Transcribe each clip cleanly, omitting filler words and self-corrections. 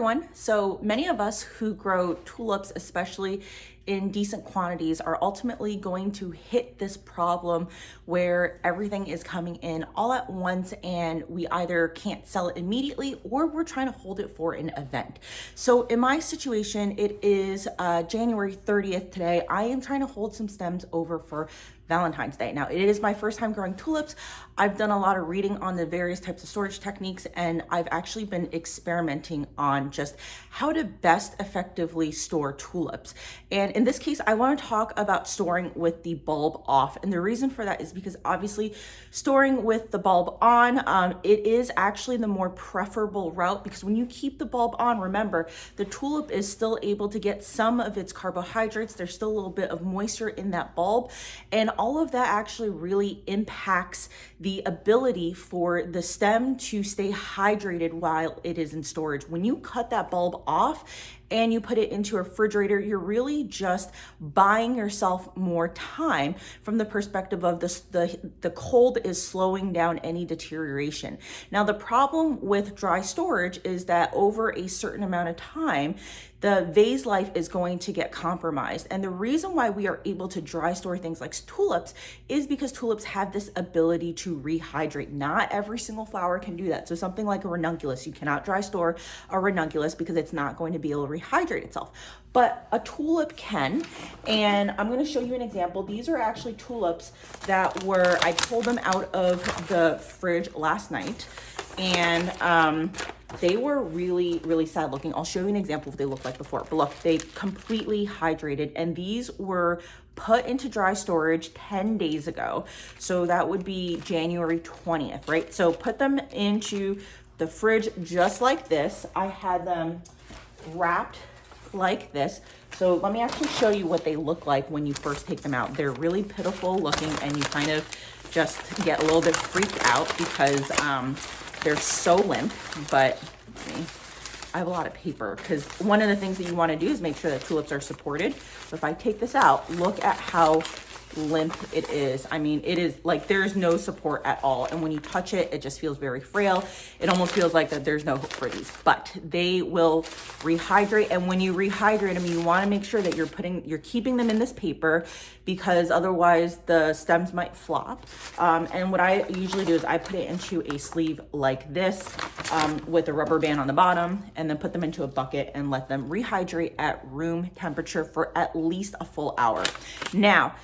everyone. So many of us who grow tulips, especially in decent quantities, are ultimately going to hit this problem where everything is coming in all at once and we either can't sell it immediately or we're trying to hold it for an event. So in my situation, it is January 30th today. I am trying to hold some stems over for Valentine's Day. Now, it is my first time growing tulips. I've done a lot of reading on the various types of storage techniques, and I've actually been experimenting on just how to best effectively store tulips. And in this case, I want to talk about storing with the bulb off. And the reason for that is because obviously storing with the bulb on, it is actually the more preferable route, because when you keep the bulb on, remember, the tulip is still able to get some of its carbohydrates. There's still a little bit of moisture in that bulb. And all of that actually really impacts the ability for the stem to stay hydrated while it is in storage. When you cut that bulb off and you put it into a refrigerator, you're really just buying yourself more time from the perspective of the cold is slowing down any deterioration. Now, the problem with dry storage is that over a certain amount of time, the vase life is going to get compromised. And the reason why we are able to dry store things like tulips is because tulips have this ability to rehydrate. Not every single flower can do that. So something like a ranunculus, you cannot dry store a ranunculus because it's not going to be able to rehydrate itself. But a tulip can, and I'm going to show you an example. These are actually tulips that I pulled them out of the fridge last night, and they were really, really sad looking. I'll show you an example of what they looked like before. But look, they completely hydrated, and these were put into dry storage 10 days ago. So that would be January 20th, right? So put them into the fridge just like this. I had them wrapped like this. So let me actually show you what they look like when you first take them out. They're really pitiful looking, and you kind of just get a little bit freaked out because they're so limp. But I have a lot of paper, because one of the things that you want to do is make sure that tulips are supported. So if I take this out, look at how limp it is. I mean, it is like there's no support at all, and when you touch it, it just feels very frail. It almost feels like that there's no hope for these, but they will rehydrate. And when you rehydrate them, you want to make sure that you're keeping them in this paper, because otherwise the stems might flop. And what I usually do is I put it into a sleeve like this, with a rubber band on the bottom, and then put them into a bucket and let them rehydrate at room temperature for at least a full hour. Now,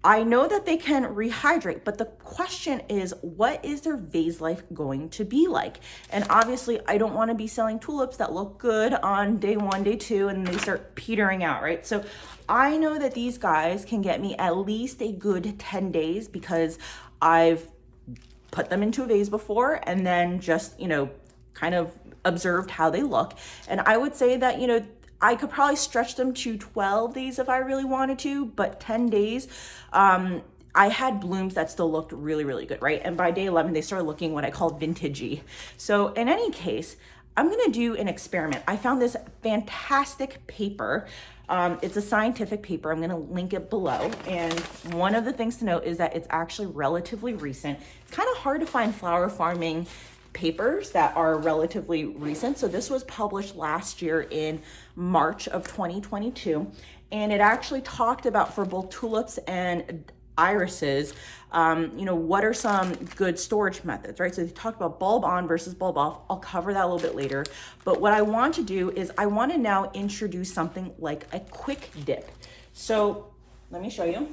I know that they can rehydrate, but the question is, what is their vase life going to be like? And obviously, I don't want to be selling tulips that look good on day 1, day 2, and they start petering out, right? So I know that these guys can get me at least a good 10 days, because I've put them into a vase before and then just, kind of observed how they look. And I would say that, I could probably stretch them to 12 days if I really wanted to, but 10 days, I had blooms that still looked really, really good, right? And by day 11, they started looking what I call vintagey. So in any case, I'm gonna do an experiment. I found this fantastic paper. It's a scientific paper. I'm gonna link it below. And one of the things to note is that it's actually relatively recent. It's kind of hard to find flower farming papers that are relatively recent. So this was published last year in March of 2022. And it actually talked about, for both tulips and irises, what are some good storage methods, right? So they talked about bulb on versus bulb off. I'll cover that a little bit later. But what I want to do is I want to now introduce something like a quick dip. So let me show you.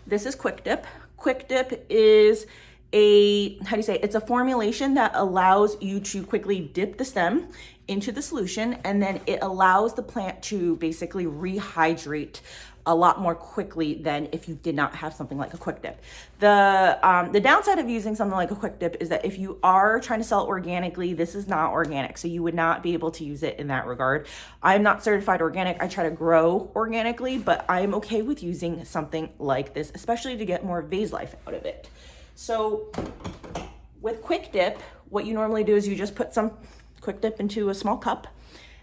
This is quick dip. Quick dip is it's a formulation that allows you to quickly dip the stem into the solution, and then it allows the plant to basically rehydrate a lot more quickly than if you did not have something like a quick dip. The downside of using something like a quick dip is that if you are trying to sell it organically, this is not organic, so you would not be able to use it in that regard. I'm not certified organic. I try to grow organically, but I'm okay with using something like this, especially to get more vase life out of it. So with quick dip, what you normally do is you just put some quick dip into a small cup,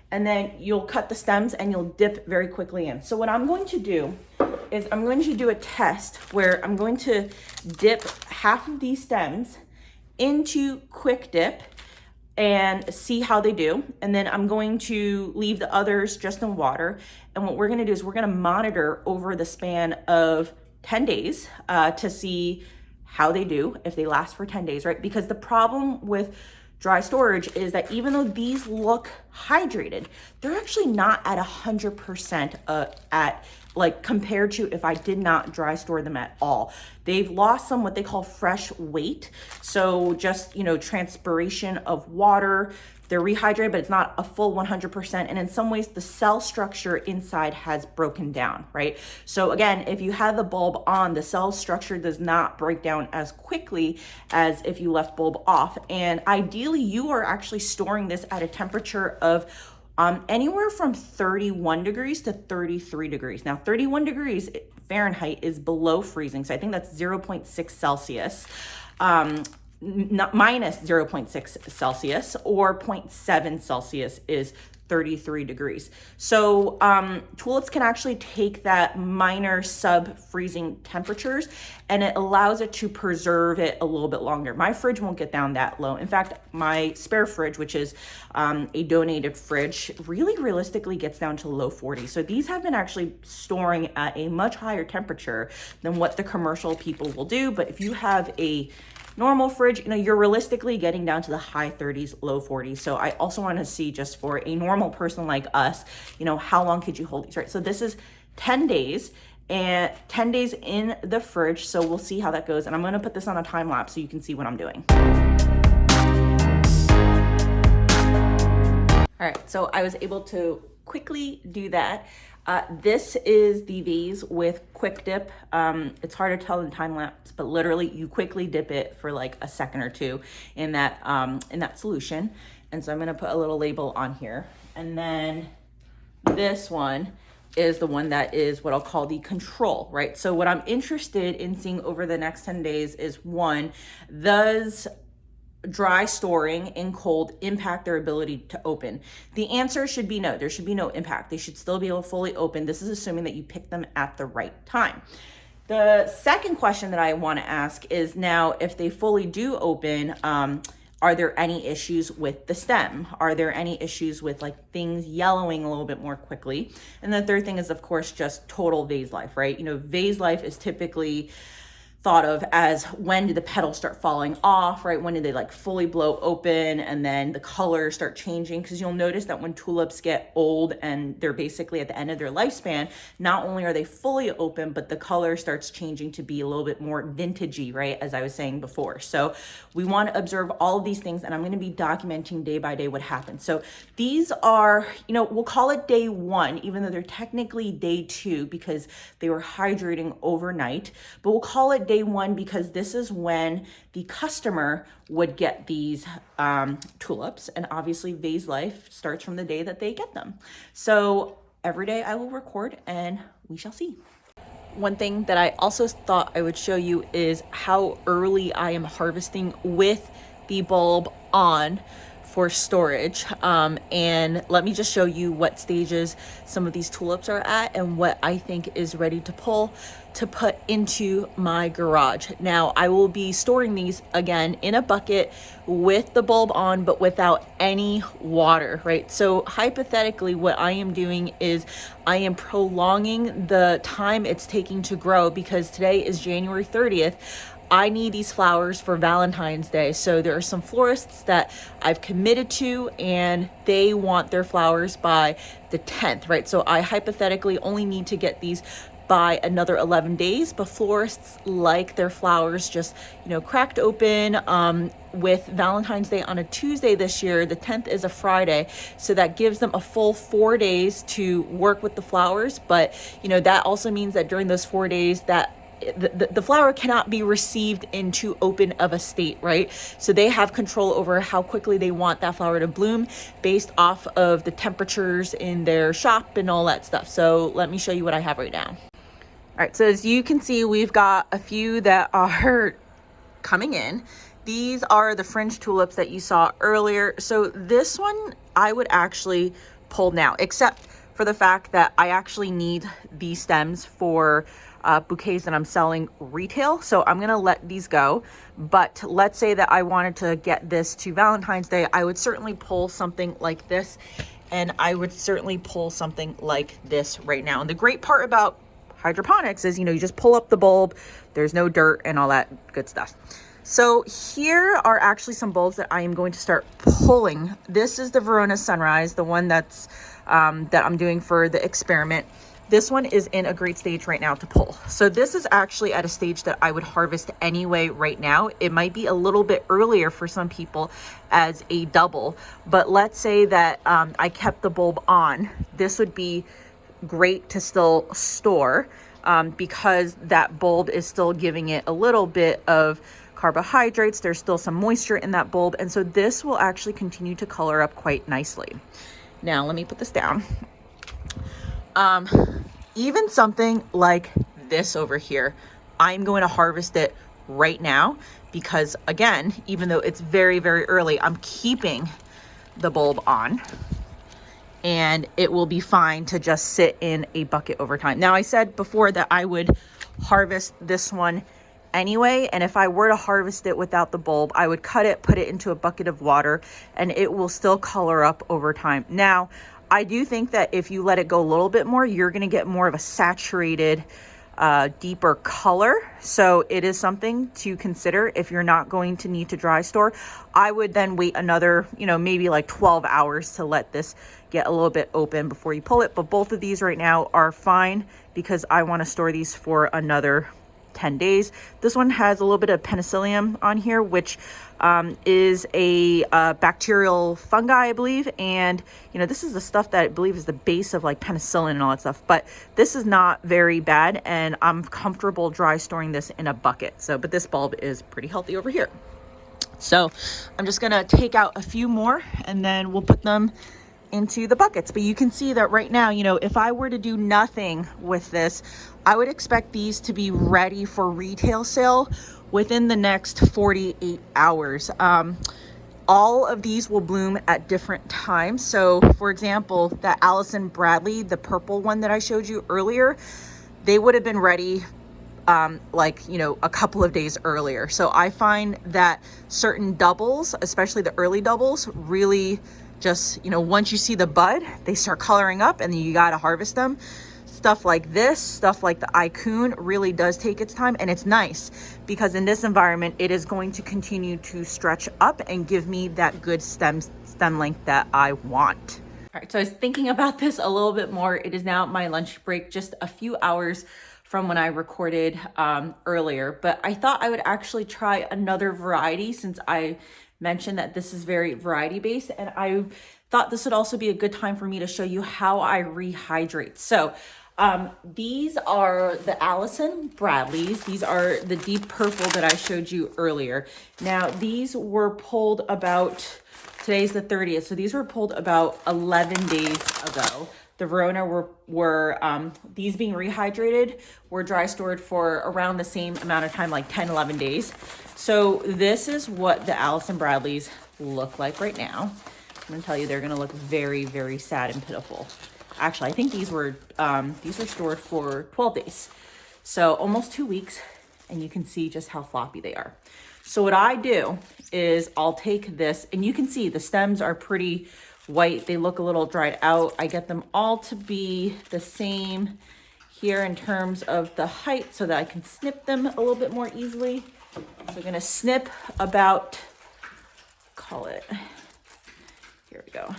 and then you'll cut the stems and you'll dip very quickly in. So what I'm going to do is I'm going to do a test where I'm going to dip half of these stems into quick dip and see how they do. And then I'm going to leave the others just in water. And what we're gonna do is we're gonna monitor over the span of 10 days to see how they do, if they last for 10 days, right? Because the problem with dry storage is that even though these look hydrated, they're actually not at 100% at like compared to if I did not dry store them at all. They've lost some what they call fresh weight. So just, you know, transpiration of water. They're rehydrated, but it's not a full 100%. And in some ways, the cell structure inside has broken down, right? So again, if you have the bulb on, the cell structure does not break down as quickly as if you left bulb off. And ideally, you are actually storing this at a temperature of anywhere from 31 degrees to 33 degrees. Now, 31 degrees Fahrenheit is below freezing. So I think that's 0.6 Celsius. Minus 0.6 Celsius or 0.7 Celsius is 33 degrees. So tulips can actually take that minor sub-freezing temperatures and it allows it to preserve it a little bit longer. My fridge won't get down that low. In fact, my spare fridge, which is a donated fridge, really realistically gets down to low 40s. So these have been actually storing at a much higher temperature than what the commercial people will do. But if you have a normal fridge, you know, you're realistically getting down to the high 30s, low 40s. So I also want to see, just for a normal person like us, you know, how long could you hold these, right? So this is 10 days and 10 days in the fridge. So we'll see how that goes. And I'm going to put this on a time lapse so you can see what I'm doing. All right, so I was able to quickly do that. This is the vase with quick dip. It's hard to tell in time lapse, but literally you quickly dip it for like a second or two in that solution. And so I'm gonna put a little label on here. And then this one is the one that is what I'll call the control, right? So what I'm interested in seeing over the next 10 days is, one, does dry storing in cold impact their ability to open? The answer should be no. There should be no impact. They should still be able to fully open. This is assuming that you pick them at the right time. The second question that I want to ask is, now if they fully do open, are there any issues with the stem? Are there any issues with like things yellowing a little bit more quickly? And the third thing is, of course, just total vase life, right? You know, vase life is typically thought of as, when do the petals start falling off, right? When do they like fully blow open and then the colors start changing? Because you'll notice that when tulips get old and they're basically at the end of their lifespan, not only are they fully open, but the color starts changing to be a little bit more vintagey, right? As I was saying before. So we want to observe all of these things, and I'm going to be documenting day by day what happens. So these are, you know, we'll call it day one, even though they're technically day two because they were hydrating overnight, but we'll call it day one because this is when the customer would get these tulips, and obviously vase life starts from the day that they get them. So every day I will record and we shall see. One thing that I also thought I would show you is how early I am harvesting with the bulb on for storage. And let me just show you what stages some of these tulips are at and what I think is ready to pull to put into my garage. Now, I will be storing these again in a bucket with the bulb on, but without any water, right? So hypothetically, what I am doing is I am prolonging the time it's taking to grow, because today is January 30th. I need these flowers for Valentine's Day. So there are some florists that I've committed to and they want their flowers by the 10th, right? So I hypothetically only need to get these by another 11 days, but florists like their flowers just, you know, cracked open. With Valentine's Day on a Tuesday this year, the 10th is a Friday. So that gives them a full 4 days to work with the flowers. But, you know, that also means that during those 4 days that the flower cannot be received in too open of a state, right? So they have control over how quickly they want that flower to bloom based off of the temperatures in their shop and all that stuff. So let me show you what I have right now. All right, so as you can see, we've got a few that are coming in. These are the fringe tulips that you saw earlier. So this one I would actually pull now, except for the fact that I actually need these stems for bouquets that I'm selling retail. So I'm gonna let these go. But let's say that I wanted to get this to Valentine's Day, I would certainly pull something like this, and I would certainly pull something like this right now. And the great part about hydroponics is, you know, you just pull up the bulb, there's no dirt and all that good stuff. So here are actually some bulbs that I am going to start pulling. This is the Verona Sunrise, the one that's that I'm doing for the experiment. This one is in a great stage right now to pull. So this is actually at a stage that I would harvest anyway right now. It might be a little bit earlier for some people as a double, but let's say that I kept the bulb on. This would be great to still store because that bulb is still giving it a little bit of carbohydrates. There's still some moisture in that bulb. And so this will actually continue to color up quite nicely. Now, let me put this down. Even something like this over here, I'm going to harvest it right now because, again, even though it's very, very early, I'm keeping the bulb on and it will be fine to just sit in a bucket over time. Now, I said before that I would harvest this one anyway, and if I were to harvest it without the bulb, I would cut it, put it into a bucket of water, and it will still color up over time. Now, I do think that if you let it go a little bit more, you're gonna get more of a saturated, deeper color. So it is something to consider if you're not going to need to dry store. I would then wait another, you know, maybe like 12 hours to let this get a little bit open before you pull it. But both of these right now are fine because I wanna store these for another 10 days. This one has a little bit of penicillium on here, which is a bacterial fungi, I believe. And, you know, this is the stuff that I believe is the base of like penicillin and all that stuff. But this is not very bad, and I'm comfortable dry storing this in a bucket. So, but this bulb is pretty healthy over here. So I'm just gonna take out a few more and then we'll put them into the buckets. But you can see that right now, you know, if I were to do nothing with this, I would expect these to be ready for retail sale within the next 48 hours. All of these will bloom at different times. So for example, that Allison Bradley, the purple one that I showed you earlier, they would have been ready like, you know, a couple of days earlier. So I find that certain doubles, especially the early doubles, really just, you know, once you see the bud, they start coloring up and then you got to harvest them. Stuff like this, stuff like the Icon really does take its time, and it's nice because in this environment, it is going to continue to stretch up and give me that good stem length that I want. All right, so I was thinking about this a little bit more. It is now my lunch break, just a few hours from when I recorded earlier, but I thought I would actually try another variety since I mentioned that this is very variety based, and I thought this would also be a good time for me to show you how I rehydrate. So these are the Allison Bradleys. These are the deep purple that I showed you earlier. Now these were pulled about, today's the 30th, so these were pulled about 11 days ago. The Verona were these being rehydrated were dry stored for around the same amount of time, like 10, 11 days. So this is what the Allison Bradleys look like right now. I'm gonna tell you, they're gonna look very, very sad and pitiful. Actually, I think these were stored for 12 days. So almost 2 weeks, and you can see just how floppy they are. So what I do is I'll take this, and you can see the stems are pretty white. They look a little dried out. I get them all to be the same here in terms of the height so that I can snip them a little bit more easily. So I'm gonna snip about, call it, here we go.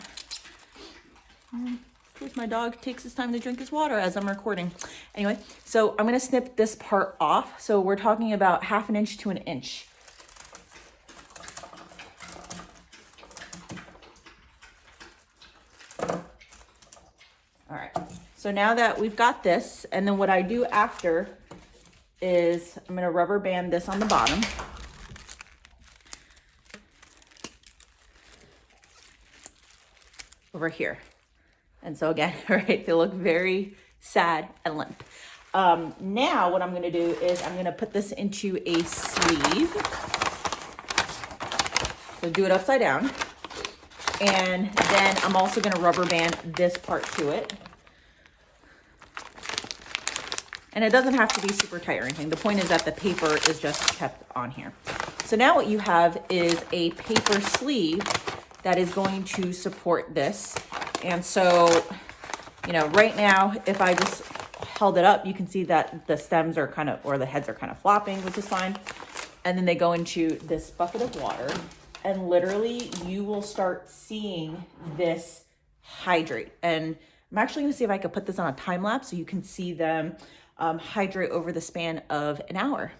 Of course, my dog takes his time to drink his water as I'm recording. Anyway, so I'm gonna snip this part off. So we're talking about 1/2 inch to 1 inch. All right, so now that we've got this, and then what I do after is I'm gonna rubber band this on the bottom. Over here. And so again, all right, they look very sad and limp. Now what I'm gonna do is I'm gonna put this into a sleeve. So do it upside down. And then I'm also gonna rubber band this part to it. And it doesn't have to be super tight or anything. The point is that the paper is just kept on here. So now what you have is a paper sleeve that is going to support this. And so, you know, right now, if I just held it up, you can see that the stems are kind of, or the heads are kind of flopping, which is fine. And then they go into this bucket of water, and literally you will start seeing this hydrate. And I'm actually gonna see if I could put this on a time lapse so you can see them hydrate over the span of an hour.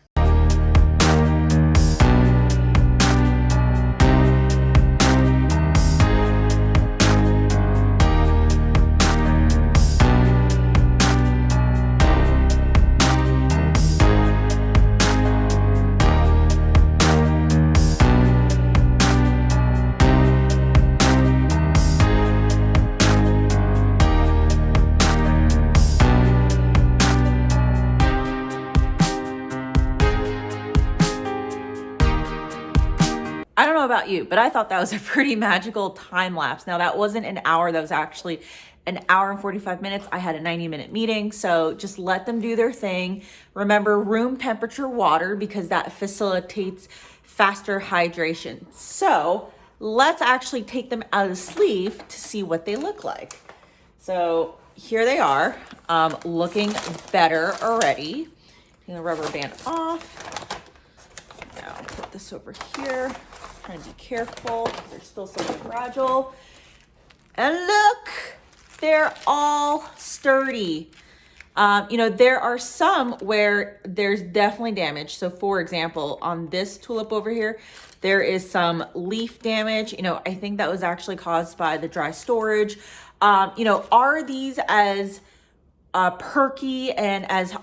I don't know about you, but I thought that was a pretty magical time lapse. Now that wasn't an hour, that was actually an hour and 45 minutes. I had a 90-minute meeting, so just let them do their thing. Remember, room temperature water, because that facilitates faster hydration. So let's actually take them out of the sleeve to see what they look like. So here they are, looking better already. Taking the rubber band off. Now I'll put this over here. Trying to be careful. They're still so fragile. And look, they're all sturdy. You know, there are some where there's definitely damage. So for example, on this tulip over here, there is some leaf damage. You know, I think that was actually caused by the dry storage. You know, are these as perky and as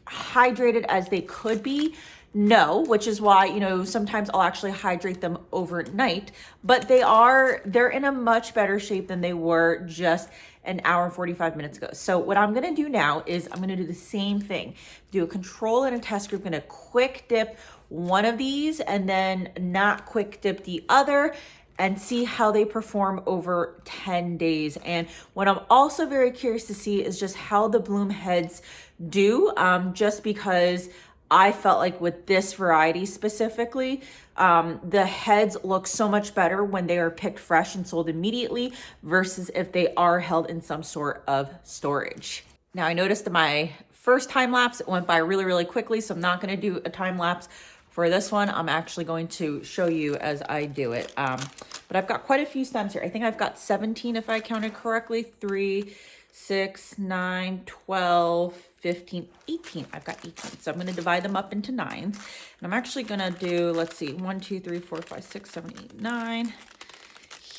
hydrated as they could be? No, which is why, you know, sometimes I'll actually hydrate them overnight, but they're in a much better shape than they were just an hour and 45 minutes ago. So what I'm gonna do now is I'm gonna do the same thing. Do a control and a test group. I'm gonna quick dip one of these and then not quick dip the other, and see how they perform over 10 days. And what I'm also very curious to see is just how the bloom heads do, just because I felt like with this variety specifically, the heads look so much better when they are picked fresh and sold immediately versus if they are held in some sort of storage. Now I noticed in my first time lapse, it went by really, really quickly, so I'm not gonna do a time lapse for this one. I'm actually going to show you as I do it. But I've got quite a few stems here. I think I've got 17 if I counted correctly. 3, 6, 9, 12, 15, 18. I've got 18. So I'm going to divide them up into 9s. And I'm actually going to do, let's see, 1, 2, 3, 4, 5, 6, 7, 8, 9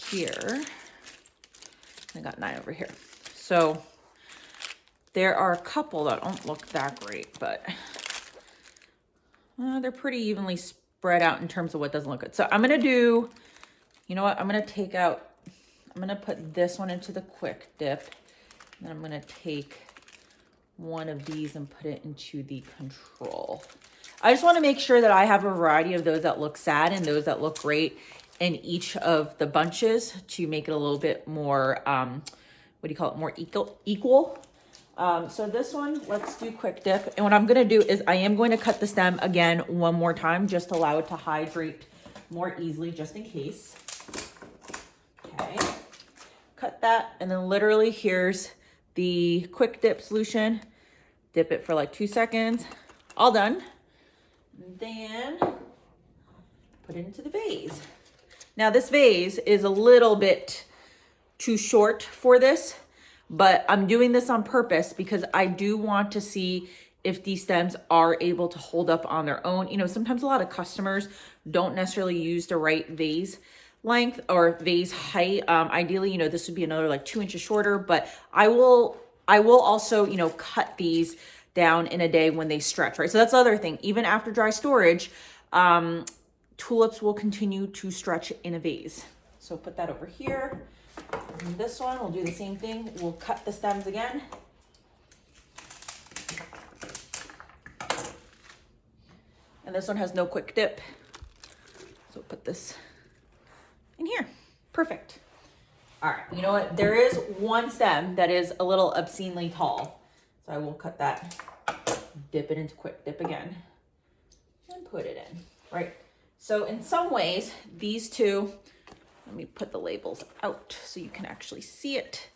here. I got 9 over here. So there are a couple that don't look that great, but they're pretty evenly spread out in terms of what doesn't look good. So I'm going to do, you know what? I'm going to put this one into the quick dip. And then I'm going to take one of these and put it into the control. I just want to make sure that I have a variety of those that look sad and those that look great in each of the bunches to make it a little bit more, more equal. So this one, let's do quick dip. And what I'm going to do is I am going to cut the stem again one more time, just to allow it to hydrate more easily, just in case. Okay, cut that. And then literally here's the quick dip solution. Dip it for like 2 seconds. All done. Then put it into the vase. Now this vase is a little bit too short for this, but I'm doing this on purpose because I do want to see if these stems are able to hold up on their own. You know, sometimes a lot of customers don't necessarily use the right vase length or vase height. Ideally, you know, this would be another like 2 inches shorter, but I will also, you know, cut these down in a day when they stretch, right? So that's the other thing. Even after dry storage, tulips will continue to stretch in a vase. So put that over here. And this one, we'll do the same thing. We'll cut the stems again. And this one has no quick dip. So put this in here. Perfect. All right, you know what? There is one stem that is a little obscenely tall. So I will cut that dip it into quick dip again and put it in, right? So in some ways, these two, let me put the labels out so you can actually see it.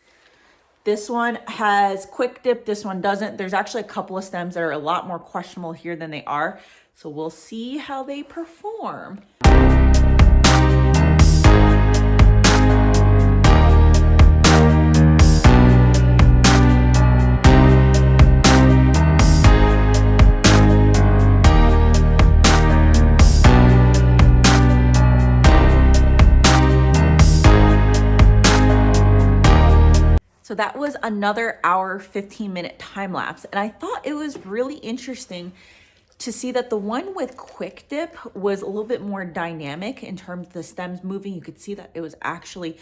This one has quick dip, this one doesn't. There's actually a couple of stems that are a lot more questionable here than they are. So we'll see how they perform. So that was another hour, 15-minute time lapse. And I thought it was really interesting to see that the one with quick dip was a little bit more dynamic in terms of the stems moving. You could see that it was actually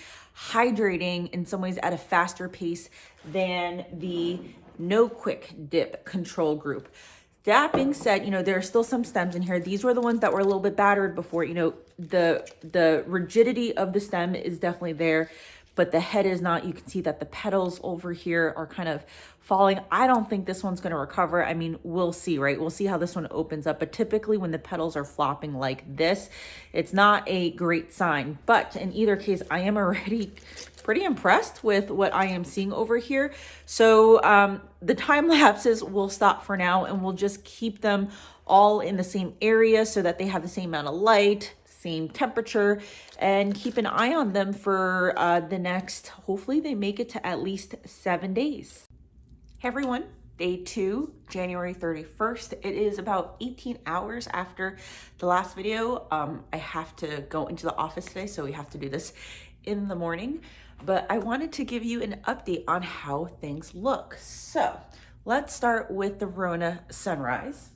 hydrating in some ways at a faster pace than the no quick dip control group. That being said, there are still some stems in here. These were the ones that were a little bit battered before. The rigidity of the stem is definitely there, but the head is not. You can see that the petals over here are kind of falling. I don't think this one's going to recover. I mean, we'll see, right? We'll see how this one opens up. But typically when the petals are flopping like this, it's not a great sign. But in either case, I am already pretty impressed with what I am seeing over here. So the time lapses will stop for now, and we'll just keep them all in the same area so that they have the same amount of light, same temperature, and keep an eye on them for the next, hopefully they make it to at least 7 days. Hey everyone, day 2, January 31st. It is about 18 hours after the last video. I have to go into the office today, so we have to do this in the morning, but I wanted to give you an update on how things look. So let's start with the Verona Sunrise.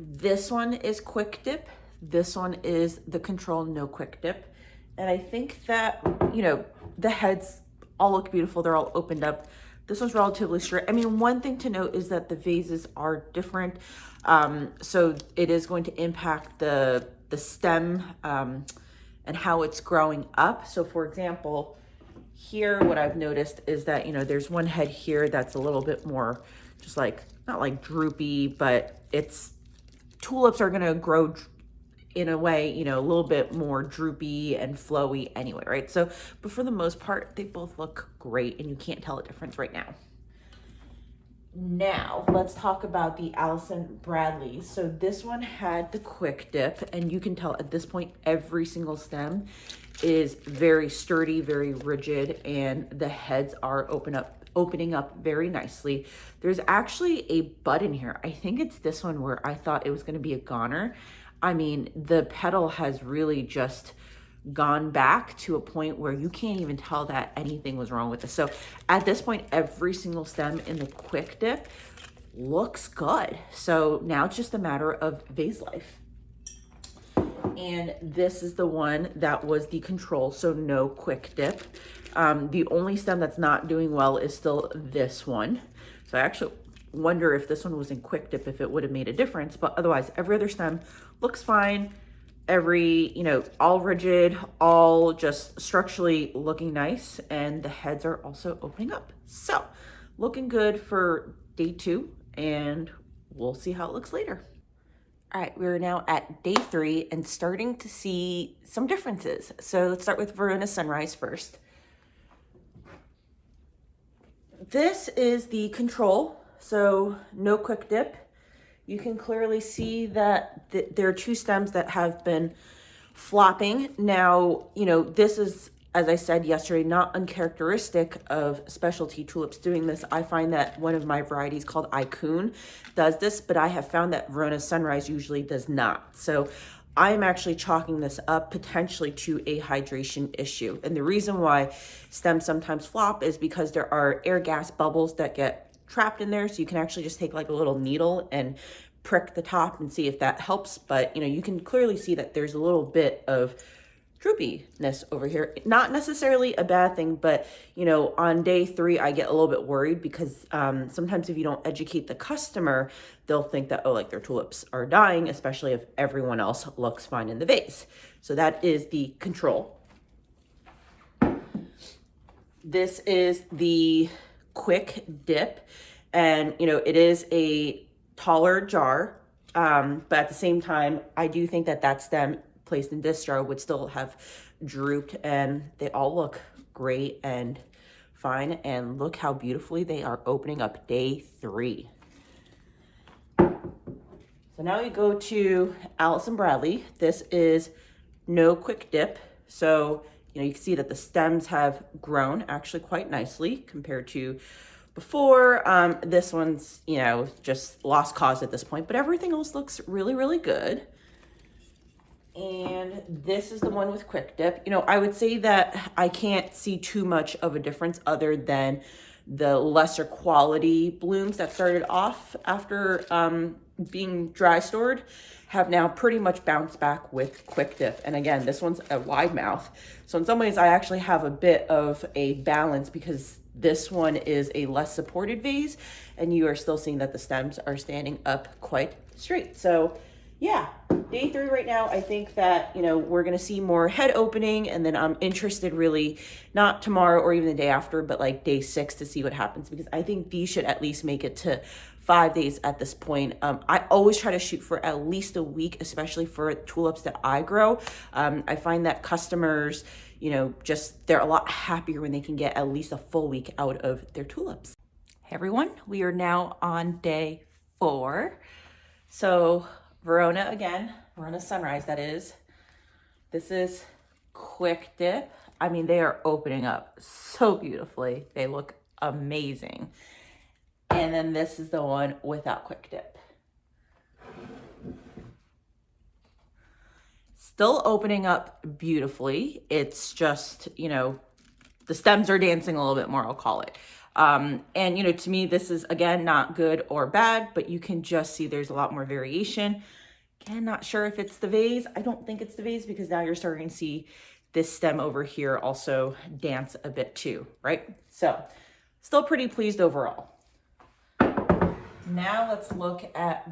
This one is quick dip. This one is the control no quick dip. And I think that, the heads all look beautiful. They're all opened up. This one's relatively straight. I mean, one thing to note is that the vases are different. So it is going to impact the stem and how it's growing up. So for example, here, what I've noticed is that, there's one head here that's a little bit more just like, not like droopy, but tulips are going to grow in a way, a little bit more droopy and flowy anyway, right? So, but for the most part, they both look great and you can't tell a difference right now. Now, let's talk about the Allison Bradley. So this one had the quick dip, and you can tell at this point, every single stem is very sturdy, very rigid, and the heads are opening up very nicely. There's actually a bud in here. I think it's this one where I thought it was going to be a goner. I mean, the petal has really just gone back to a point where you can't even tell that anything was wrong with this. So at this point, every single stem in the quick dip looks good. So now it's just a matter of vase life. And this is the one that was the control, so no quick dip. The only stem that's not doing well is still this one. So I actually wonder if this one was in quick dip, if it would have made a difference, but otherwise every other stem looks fine. All rigid, all just structurally looking nice, and the heads are also opening up. So looking good for day 2, and we'll see how it looks later. All right, we're now at day 3 and starting to see some differences. So let's start with Verona Sunrise first. This is the control, so no quick dip. You can clearly see that there are 2 stems that have been flopping. Now, this is, as I said yesterday, not uncharacteristic of specialty tulips doing this. I find that one of my varieties called Icon does this, but I have found that Verona Sunrise usually does not. So I'm actually chalking this up potentially to a hydration issue. And the reason why stems sometimes flop is because there are air gas bubbles that get trapped in there. So you can actually just take like a little needle and prick the top and see if that helps. But you can clearly see that there's a little bit of droopiness over here. Not necessarily a bad thing, but on day 3 I get a little bit worried because sometimes if you don't educate the customer, they'll think that their tulips are dying, especially if everyone else looks fine in the vase. So that is the control. This is the quick dip, and it is a taller jar, but at the same time, I do think that that stem placed in this jar would still have drooped, and they all look great and fine. And look how beautifully they are opening up day 3. So now we go to b.a.r.e. This is no quick dip. So, you can see that the stems have grown actually quite nicely compared to before. This one's, just lost cause at this point, but everything else looks really, really good. And this is the one with quick dip. I would say that I can't see too much of a difference other than the lesser quality blooms that started off after being dry stored have now pretty much bounced back with quick dip. And again, this one's a wide mouth. So in some ways I actually have a bit of a balance because this one is a less supported vase and you are still seeing that the stems are standing up quite straight. So yeah, day 3 right now, I think that, we're going to see more head opening, and then I'm interested really not tomorrow or even the day after, but like day 6 to see what happens, because I think these should at least make it to 5 days at this point. I always try to shoot for at least a week, especially for tulips that I grow. I find that customers, they're a lot happier when they can get at least a full week out of their tulips. Hey everyone, we are now on day 4. So Verona again, Verona Sunrise that is. This is quick dip. I mean, they are opening up so beautifully. They look amazing. And then this is the one without quick dip. Still opening up beautifully. It's just, the stems are dancing a little bit more, I'll call it. And, to me, this is, again, not good or bad, but you can just see there's a lot more variation. Again, not sure if it's the vase. I don't think it's the vase because now you're starting to see this stem over here also dance a bit too, right? So still pretty pleased overall. Now let's look at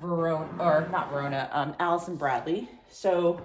Allison Bradley. So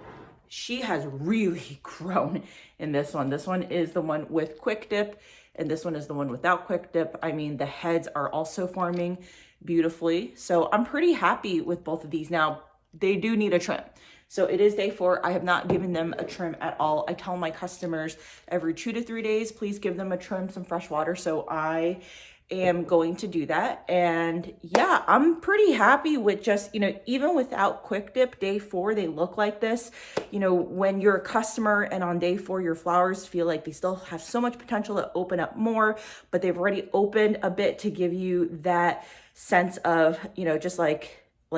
she has really grown in this one. This one is the one with quick dip, and this one is the one without quick dip. I mean, the heads are also forming beautifully. So I'm pretty happy with both of these. Now, they do need a trim. So it is day 4. I have not given them a trim at all. I tell my customers every 2 to 3 days, please give them a trim, some fresh water. So I am going to do that. And yeah, I'm pretty happy with just, even without quick dip, day 4, they look like this. When you're a customer and on day 4, your flowers feel like they still have so much potential to open up more, but they've already opened a bit to give you that sense of, just like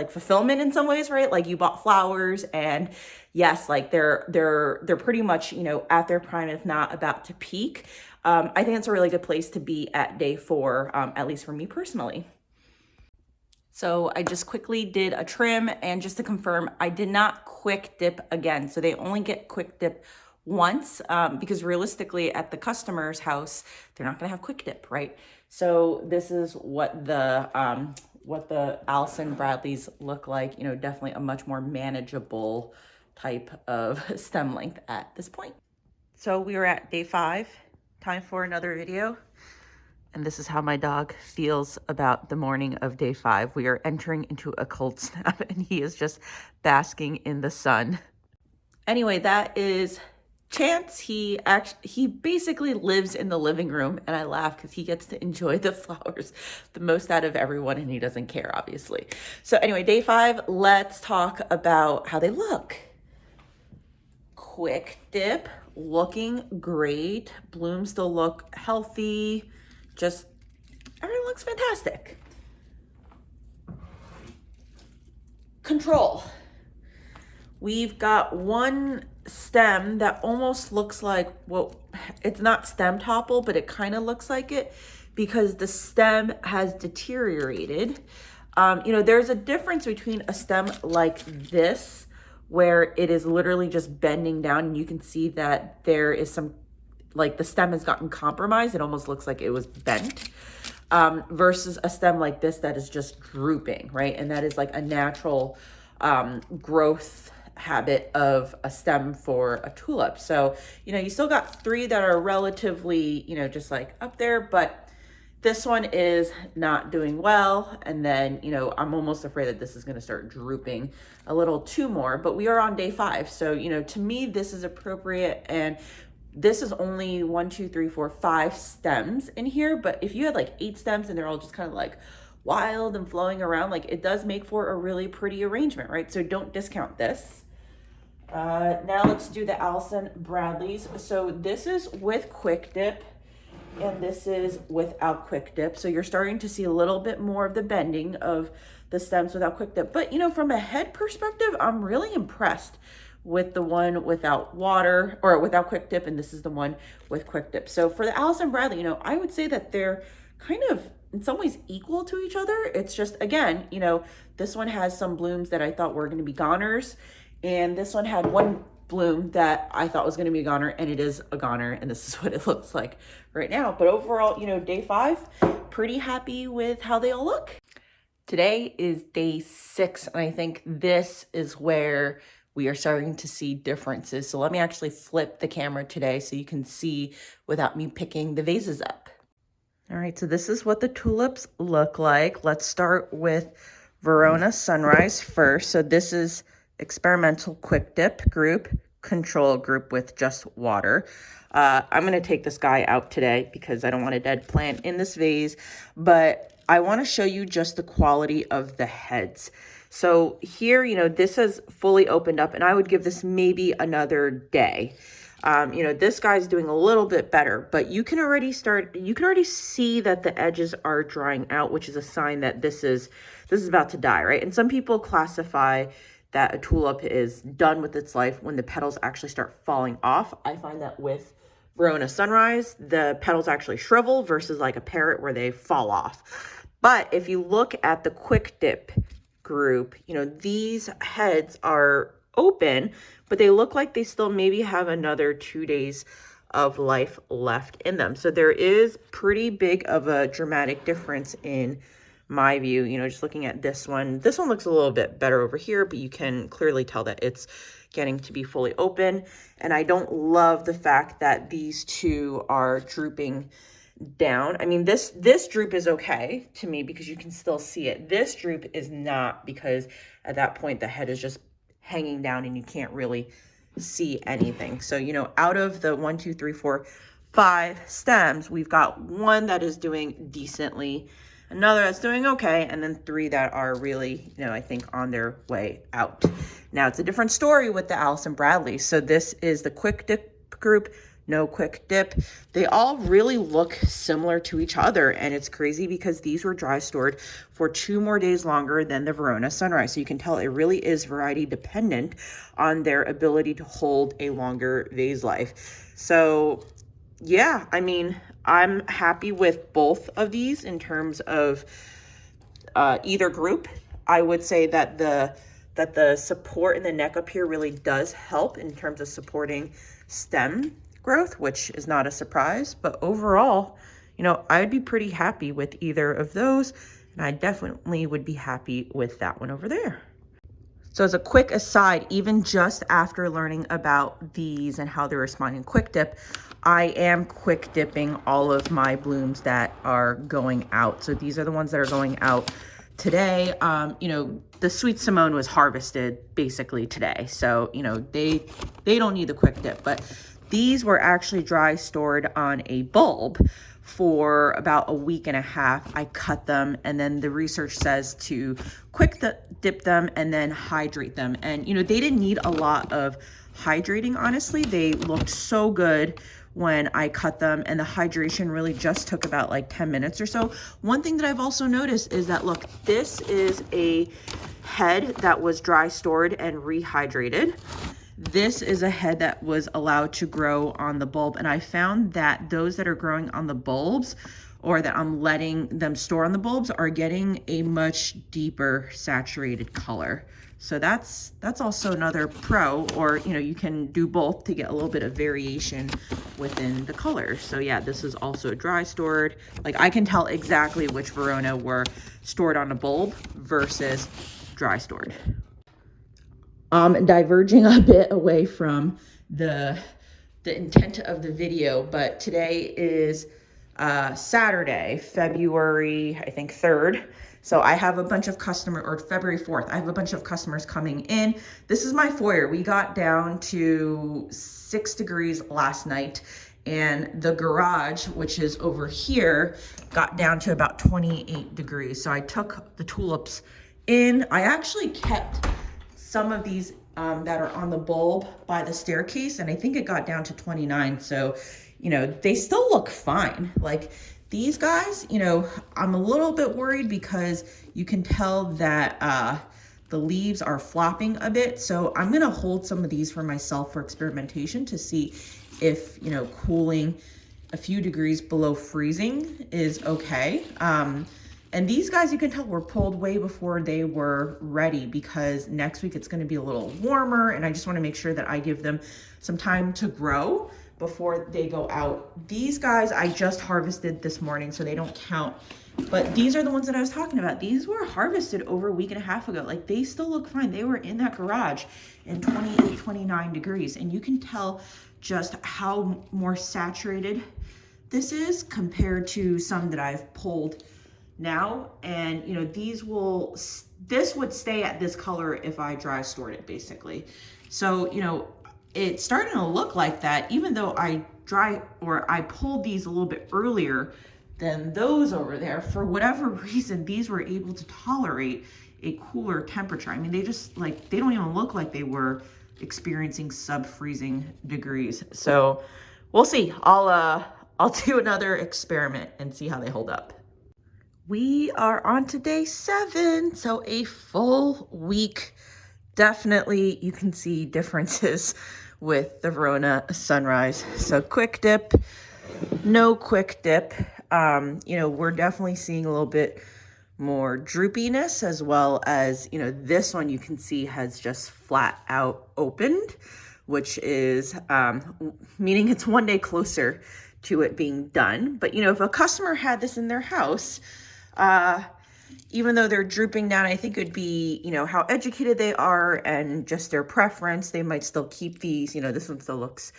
fulfillment in some ways, right? Like you bought flowers and yes, like they're pretty much, at their prime, if not about to peak. I think it's a really good place to be at day 4, at least for me personally. So I just quickly did a trim, and just to confirm, I did not quick dip again. So they only get quick dip once, because realistically at the customer's house, they're not gonna have quick dip, right? So this is what the Allison Bradleys look like, definitely a much more manageable type of stem length at this point. So we were at day 5, time for another video. And this is how my dog feels about the morning of day 5. We are entering into a cold snap and he is just basking in the sun. Anyway, that is Chance. He basically lives in the living room, and I laugh because he gets to enjoy the flowers the most out of everyone, and he doesn't care, obviously. So anyway, day 5, let's talk about how they look. Quick dip, looking great. Blooms still look healthy. Just everything looks fantastic. Control. We've got one stem that almost looks like, well, it's not stem topple, but it kind of looks like it because the stem has deteriorated. There's a difference between a stem like this, where it is literally just bending down and you can see that there is some, like the stem has gotten compromised. It almost looks like it was bent, versus a stem like this that is just drooping, right? And that is like a natural growth habit of a stem for a tulip. So, you still got 3 that are relatively, just like up there, but This one is not doing well. And then, you know, I'm almost afraid that this is going to start drooping a little too more, but we are on day 5. So, you know, to me, this is appropriate. And this is only 1, 2, 3, 4, 5 stems in here. But if you had like 8 stems and they're all just kind of like wild and flowing around, like it does make for a really pretty arrangement, right? So don't discount this. Now let's do the Allison Bradleys. So this is with quick dip and this is without quick dip. So you're starting to see a little bit more of the bending of the stems without quick dip. But you know, from a head perspective, I'm really impressed with the one without water or without quick dip, and this is the one with quick dip. So for the Allison Bradley, you know, I would say that they're kind of in some ways equal to each other. It's just, again, you know, this one has some blooms that I thought were going to be goners, and this one had one bloom that I thought was going to be a goner, and it is a goner, and this is what it looks like right now. But overall, you know, day 5, pretty happy with how they all look. Today is day 6, and I think this is where we are starting to see differences. So let me actually flip the camera today so you can see without me picking the vases up. All right, so this is what the tulips look like. Let's start with Verona Sunrise first. So this is experimental quick dip group, control group with just water. I'm going to take this guy out today because I don't want a dead plant in this vase, but I want to show you just the quality of the heads. So here, you know, this has fully opened up, and I would give this maybe another day. You know, this guy's doing a little bit better, but you can already see that the edges are drying out, which is a sign that this is about to die, right? And some people classify that a tulip is done with its life when the petals actually start falling off. I find that with Verona Sunrise, the petals actually shrivel versus like a parrot where they fall off. But if you look at the quick dip group, you know, these heads are open, but they look like they still maybe have another 2 days of life left in them. So there is pretty big of a dramatic difference in my view. You know, just looking at this one looks a little bit better over here, but you can clearly tell that it's getting to be fully open. And I don't love the fact that these two are drooping down. I mean, this droop is okay to me because you can still see it. This droop is not, because at that point the head is just hanging down and you can't really see anything. So, you know, out of the 1, 2, 3, 4, 5 stems, we've got one that is doing decently, another that's doing okay, and then 3 that are really, you know, I think on their way out. Now, it's a different story with the Allison Bradley. So this is the quick dip group, no quick dip. They all really look similar to each other, and it's crazy because these were dry stored for 2 more days longer than the Verona Sunrise. So you can tell it really is variety dependent on their ability to hold a longer vase life. So yeah, I mean, I'm happy with both of these in terms of either group. I would say that the support in the neck up here really does help in terms of supporting stem growth, which is not a surprise. But overall, you know, I'd be pretty happy with either of those, and I definitely would be happy with that one over there. So as a quick aside, even just after learning about these and how they're responding quick dip, I am quick dipping all of my blooms that are going out. So these are the ones that are going out today. You know, the Sweet Simone was harvested basically today. So, you know, they don't need the quick dip, but these were actually dry stored on a bulb for about a week and a half. I cut them, and then the research says to quick dip them and then hydrate them. And, you know, they didn't need a lot of hydrating, honestly. They looked so good when I cut them, and the hydration really just took about like 10 minutes or so. One thing that I've also noticed is that, look, this is a head that was dry stored and rehydrated. This is a head that was allowed to grow on the bulb, and I found that those that are growing on the bulbs, or that I'm letting them store on the bulbs, are getting a much deeper saturated color. So that's also another pro, or, you know, you can do both to get a little bit of variation within the colors. So yeah, this is also dry stored. Like, I can tell exactly which Verona were stored on a bulb versus dry stored. Diverging a bit away from the intent of the video, but today is Saturday, February, I think 3rd. So I have a bunch of or February 4th, I have a bunch of customers coming in. This is my foyer. We got down to 6 degrees last night, and the garage, which is over here, got down to about 28 degrees. So I took the tulips in. I actually kept some of these that are on the bulb by the staircase, and I think it got down to 29. So, you know, they still look fine. Like these guys, you know, I'm a little bit worried because you can tell that the leaves are flopping a bit. So I'm gonna hold some of these for myself for experimentation to see if, you know, cooling a few degrees below freezing is okay. And these guys, you can tell, were pulled way before they were ready because next week it's going to be a little warmer, and I just want to make sure that I give them some time to grow before they go out. These guys I just harvested this morning, so they don't count. But these are the ones that I was talking about. These were harvested over a week and a half ago. Like, they still look fine. They were in that garage in 28, 29 degrees, and you can tell just how more saturated this is compared to some that I've pulled now. And you know, this would stay at this color if I dry stored it, basically. So, you know, it's starting to look like that, even though I pulled these a little bit earlier than those over there. For whatever reason, these were able to tolerate a cooler temperature. I mean, they just, like, they don't even look like they were experiencing sub-freezing degrees. So we'll see. I'll do another experiment and see how they hold up. We are on to day 7, so a full week. Definitely you can see differences with the Verona Sunrise. So quick dip, no quick dip. You know, we're definitely seeing a little bit more droopiness, as well as, you know, this one you can see has just flat out opened, which is meaning it's one day closer to it being done. But, you know, if a customer had this in their house, even though they're drooping down, I think it would be, you know, how educated they are and just their preference. They might still keep these. You know, this one still looks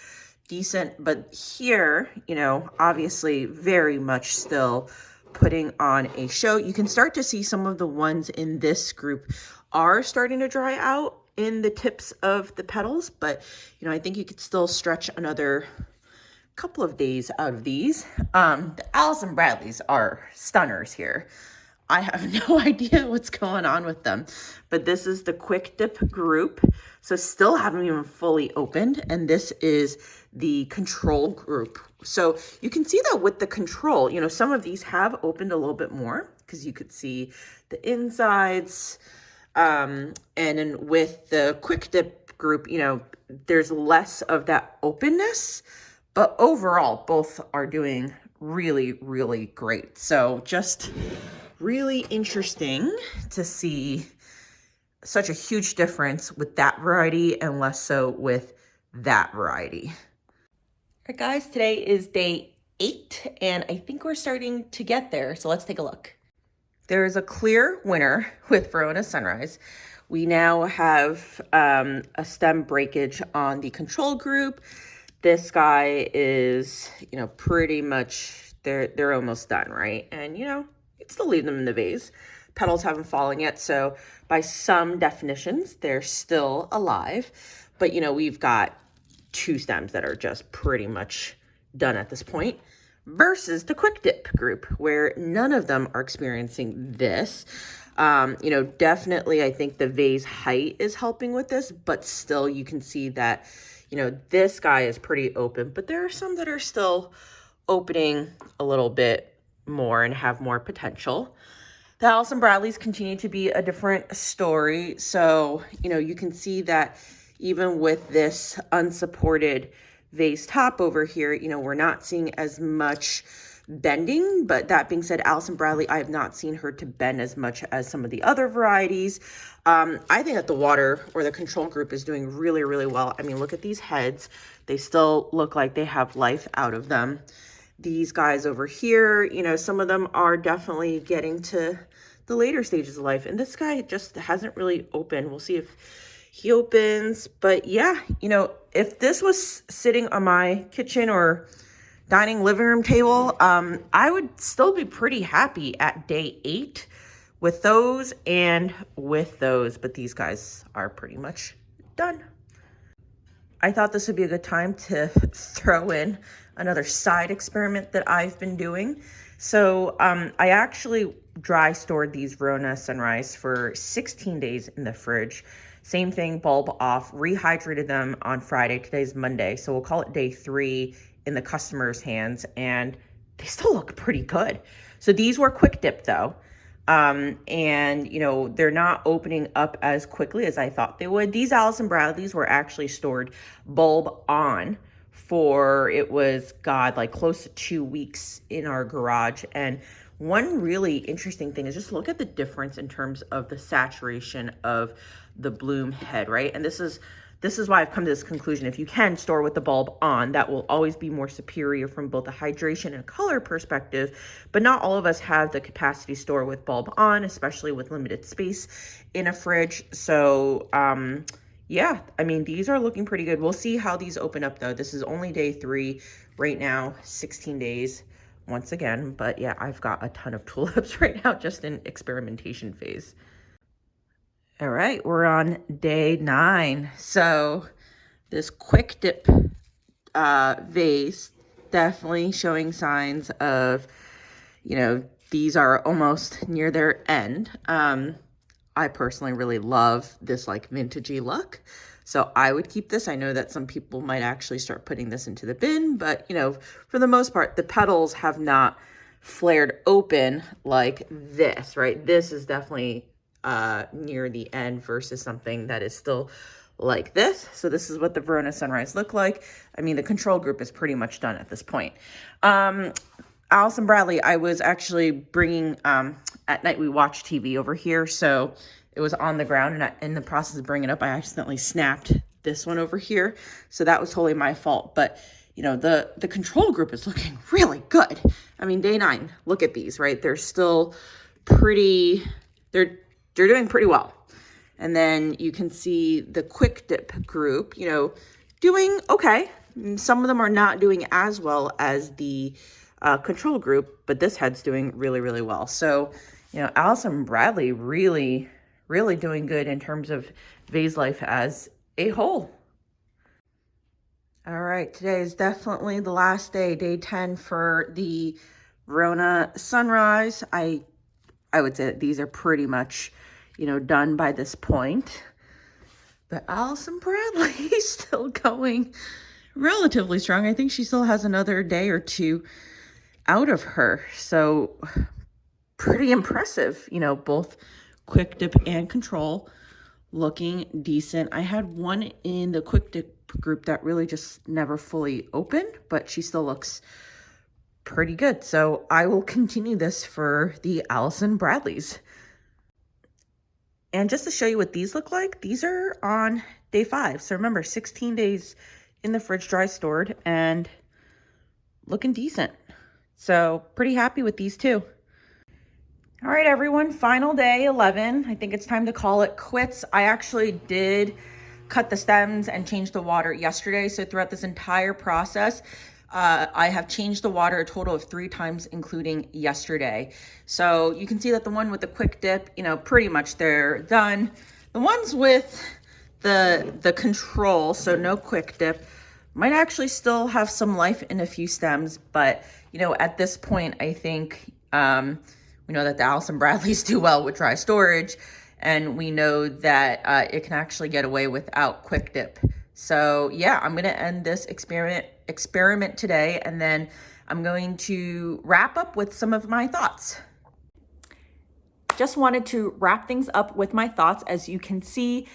decent, but here, you know, obviously very much still putting on a show. You can start to see some of the ones in this group are starting to dry out in the tips of the petals, but, you know, I think you could still stretch another couple of days out of these. The Allison Bradleys are stunners here. I have no idea what's going on with them, but this is the quick dip group. So still haven't even fully opened. And this is the control group. So you can see that with the control, you know, some of these have opened a little bit more because you could see the insides. And then with the quick dip group, you know, there's less of that openness, but overall both are doing really, really great. So just really interesting to see such a huge difference with that variety and less so with that variety. All right, guys, today is day 8, and I think we're starting to get there. So let's take a look. There is a clear winner with Verona Sunrise. We now have a stem breakage on the control group. This guy is, you know, pretty much, they're almost done, right? And, you know, you'd still leave them in the vase. Petals haven't fallen yet, so by some definitions, they're still alive. But, you know, we've got 2 stems that are just pretty much done at this point, versus the quick dip group, where none of them are experiencing this. You know, definitely I think the vase height is helping with this, but still you can see that, you know, this guy is pretty open, but there are some that are still opening a little bit more and have more potential. The Allison Bradleys continue to be a different story. So, you know, you can see that even with this unsupported vase top over here, you know, we're not seeing as much bending. But that being said, Allison Bradley, I have not seen her to bend as much as some of the other varieties. I think that the water or the control group is doing really, really well. I mean, look at these heads. They still look like they have life out of them. These guys over here, you know, some of them are definitely getting to the later stages of life. And this guy just hasn't really opened. We'll see if he opens. But yeah, you know, if this was sitting on my kitchen or dining living room table. I would still be pretty happy at day 8 with those and with those, but these guys are pretty much done. I thought this would be a good time to throw in another side experiment that I've been doing. So I actually dry stored these Verona Sunrise for 16 days in the fridge. Same thing, bulb off, rehydrated them on Friday. Today's Monday, so we'll call it day 3 in the customer's hands, and they still look pretty good. So these were quick dip though. And you know, they're not opening up as quickly as I thought they would. These Allison Bradleys were actually stored bulb on for, it was, God, like close to 2 weeks in our garage. And one really interesting thing is just look at the difference in terms of the saturation of the bloom head, right? And this is why I've come to this conclusion. If you can store with the bulb on, that will always be more superior from both a hydration and color perspective, but not all of us have the capacity to store with bulb on, especially with limited space in a fridge. So yeah, I mean, these are looking pretty good. We'll see how these open up though. This is only day 3 right now, 16 days once again, but yeah, I've got a ton of tulips right now just in experimentation phase. All right, we're on day 9. So this quick dip vase definitely showing signs of, you know, these are almost near their end. I personally really love this like vintagey look, so I would keep this. I know that some people might actually start putting this into the bin, but you know, for the most part, the petals have not flared open like this, right? This is definitely near the end versus something that is still like this. So this is what the Verona Sunrise look like. I mean, the control group is pretty much done at this point. Allison Bradley, I was actually bringing, at night we watch TV over here, so it was on the ground, and in the process of bringing it up, I accidentally snapped this one over here. So that was totally my fault. But you know, the control group is looking really good. I mean, day 9, look at these, right? They're still pretty, they're doing pretty well. And then you can see the quick dip group, you know, doing okay. Some of them are not doing as well as the control group, but this head's doing really, really well. So, you know, Allison Bradley really, really doing good in terms of vase life as a whole. All right, today is definitely the last day, day 10 for the Verona Sunrise. I would say that these are pretty much, you know, done by this point. But Allison Bradley is still going relatively strong. I think she still has another day or 2 out of her. So pretty impressive, you know, both quick dip and control looking decent. I had one in the quick dip group that really just never fully opened, but she still looks pretty good. So I will continue this for the Allison Bradleys. And just to show you what these look like, these are on day 5. So remember, 16 days in the fridge dry stored and looking decent. So pretty happy with these too. All right, everyone, final day 11. I think it's time to call it quits. I actually did cut the stems and change the water yesterday. So throughout this entire process, I have changed the water a total of 3 times, including yesterday. So you can see that the one with the quick dip, you know, pretty much they're done. The ones with the control, so no quick dip, might actually still have some life in a few stems. But, you know, at this point, I think we know that the Allison Bradleys do well with dry storage, and we know that it can actually get away without quick dip. So yeah, I'm going to end this experiment today, and then I'm going to wrap up with some of my thoughts. Just wanted to wrap things up with my thoughts. As you can see,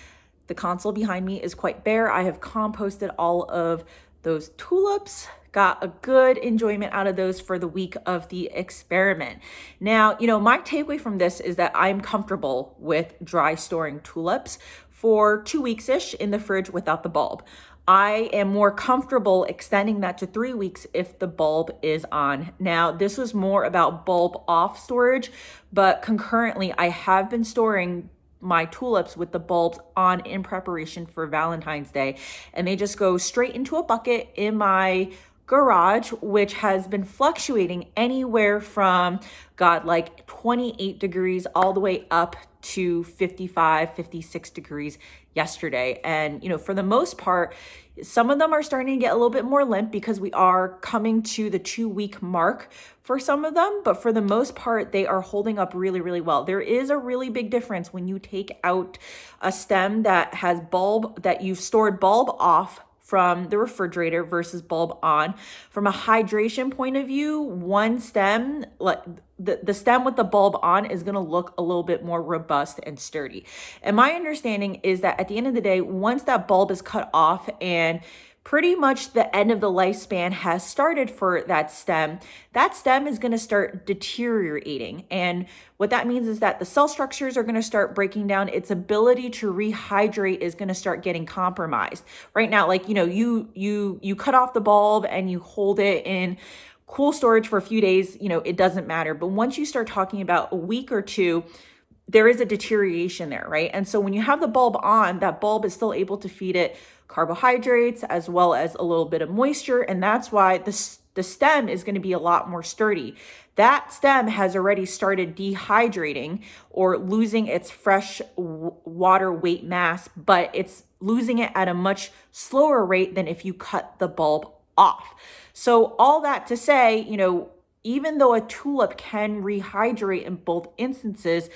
the console behind me is quite bare. I have composted all of those tulips, got a good enjoyment out of those for the week of the experiment. Now, you know, my takeaway from this is that I'm comfortable with dry storing tulips for 2 weeks-ish in the fridge without the bulb. I am more comfortable extending that to 3 weeks if the bulb is on. Now, this was more about bulb off storage, but concurrently I have been storing my tulips with the bulbs on in preparation for Valentine's Day, and they just go straight into a bucket in my garage, which has been fluctuating anywhere from, God, like 28 degrees all the way up to 55, 56 degrees yesterday. And, for the most part, some of them are starting to get a little bit more limp because we are coming to the 2-week mark for some of them. But for the most part, they are holding up really, really well. There is a really big difference when you take out a stem that has bulb, that you've stored bulb off from the refrigerator versus bulb on. From a hydration point of view, one stem, like the stem with the bulb on, is going to look a little bit more robust and sturdy. And my understanding is that at the end of the day, once that bulb is cut off and pretty much the end of the lifespan has started for that stem is going to start deteriorating. And what that means is that the cell structures are going to start breaking down. Its ability to rehydrate is going to start getting compromised. Right now, like, you cut off the bulb and you hold it in cool storage for a few days, it doesn't matter. But once you start talking about a week or two, there is a deterioration there, right? And so when you have the bulb on, that bulb is still able to feed it carbohydrates as well as a little bit of moisture. And that's why the stem is going to be a lot more sturdy. That stem has already started dehydrating or losing its fresh water weight mass, but it's losing it at a much slower rate than if you cut the bulb off. So all that to say, even though a tulip can rehydrate in both instances,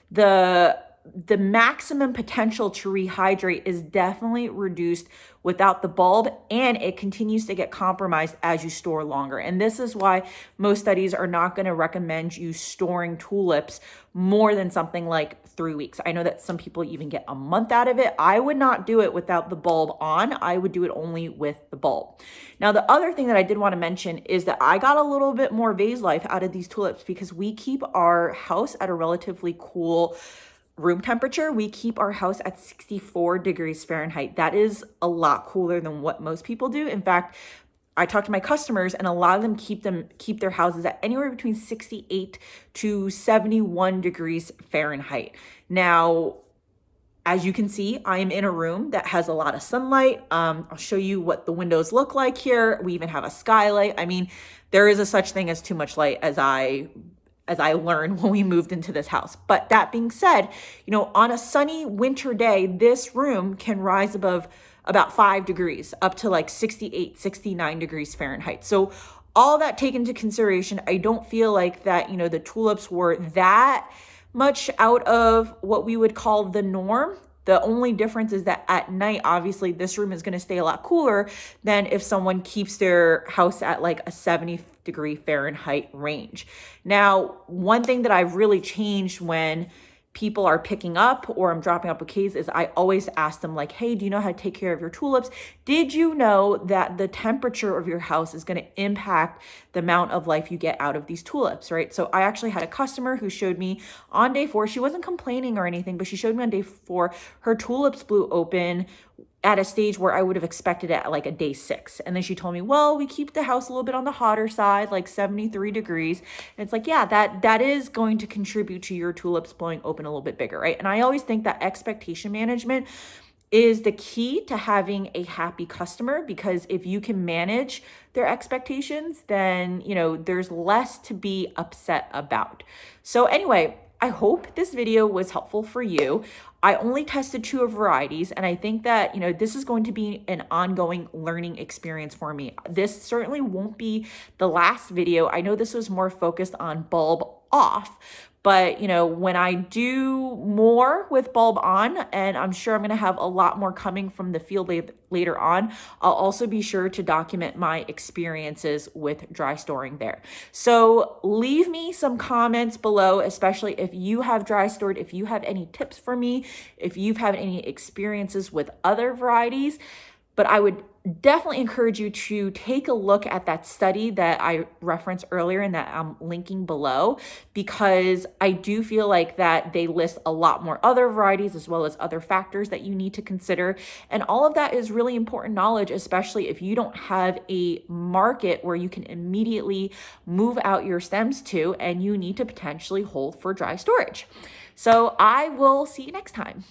the maximum potential to rehydrate is definitely reduced without the bulb, and it continues to get compromised as you store longer. And this is why most studies are not going to recommend you storing tulips more than something like 3 weeks. I know that some people even get a month out of it. I would not do it without the bulb on. I would do it only with the bulb. Now, the other thing that I did want to mention is that I got a little bit more vase life out of these tulips because we keep our house at a relatively cool room temperature. We keep our house at 64 degrees Fahrenheit. That is a lot cooler than what most people do. In fact, I talk to my customers and a lot of them keep their houses at anywhere between 68 to 71 degrees Fahrenheit. Now, as you can see, I am in a room that has a lot of sunlight. I'll show you what the windows look like here. We even have a skylight. I mean, there is a such thing as too much light, as I learned when we moved into this house. But that being said, on a sunny winter day, this room can rise above about 5 degrees, up to like 68, 69 degrees Fahrenheit. So all that taken into consideration, I don't feel like that, the tulips were that much out of what we would call the norm. The only difference is that at night, obviously, this room is going to stay a lot cooler than if someone keeps their house at like a 70 degree Fahrenheit range. Now, one thing that I've really changed when people are picking up or I'm dropping off bouquets is I always ask them like, hey, do you know how to take care of your tulips? Did you know that the temperature of your house is going to impact the amount of life you get out of these tulips, right? So I actually had a customer who showed me on day 4, she wasn't complaining or anything, but she showed me on day 4, her tulips blew open at a stage where I would have expected it at like a day 6. And then she told me, well, we keep the house a little bit on the hotter side, like 73 degrees. And it's like, yeah, that is going to contribute to your tulips blowing open a little bit bigger, right? And I always think that expectation management is the key to having a happy customer, because if you can manage their expectations, then, there's less to be upset about. So anyway, I hope this video was helpful for you. I only tested 2 varieties, and I think that, this is going to be an ongoing learning experience for me. This certainly won't be the last video. I know this was more focused on bulb off, but, when I do more with bulb on, and I'm sure I'm going to have a lot more coming from the field later on, I'll also be sure to document my experiences with dry storing there. So leave me some comments below, especially if you have dry stored, if you have any tips for me, if you've had any experiences with other varieties. But I would definitely encourage you to take a look at that study that I referenced earlier and that I'm linking below, because I do feel like that they list a lot more other varieties as well as other factors that you need to consider. And all of that is really important knowledge, especially if you don't have a market where you can immediately move out your stems to, and you need to potentially hold for dry storage. So I will see you next time.